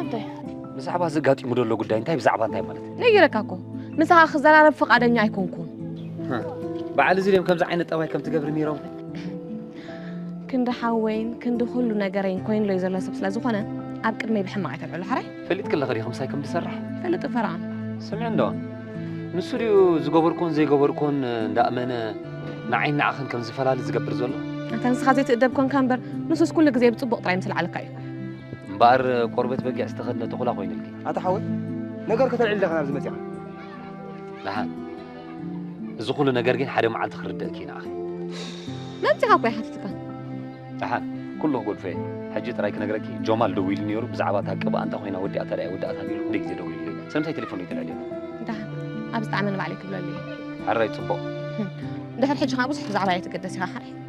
انتي بزعبها زقاتي مدلو قداي انتي بزعبها انتي مالت نيركاكو نسها خزرارب فقادنيا يكونكم بعد زيهم كم زعينة أوي كم تقبل ميرو كند حوين كند كل نجارين كوين لو يزرلا سبسلا زخنا أبكر ما يبحم معي تبع الحري فليت كل غري خمسة كم بسرح فلت فرعان سمعن دون نسوريو زجبركون زي جبركون دائما نعين نعخن كم زفلال زجبر زلو أنت نسخة زي تقدر كون كامبر نصوص كل جزء بتصبق طعيم سل على كاي مبار قربت بقى استخدنا تقول أخوين لك أتحول نجار كتر عندك أنا بزمتي لا زخول نجارين حري مع تخرد كينا أخي ما أنت هاكوي حتتك أحد كله قول فيه حجيت رايك نجارك جمال دويل نيور بزعباتها كبا أنت خوينا ودي أتلاقي ودي أتلاقي ديك زي دويل لي سمتي تليفوني تلاقي ده أبى استعمل عليك بلا لي حريت صبو ده الحج خابوس حفظ على يتقدس يا حري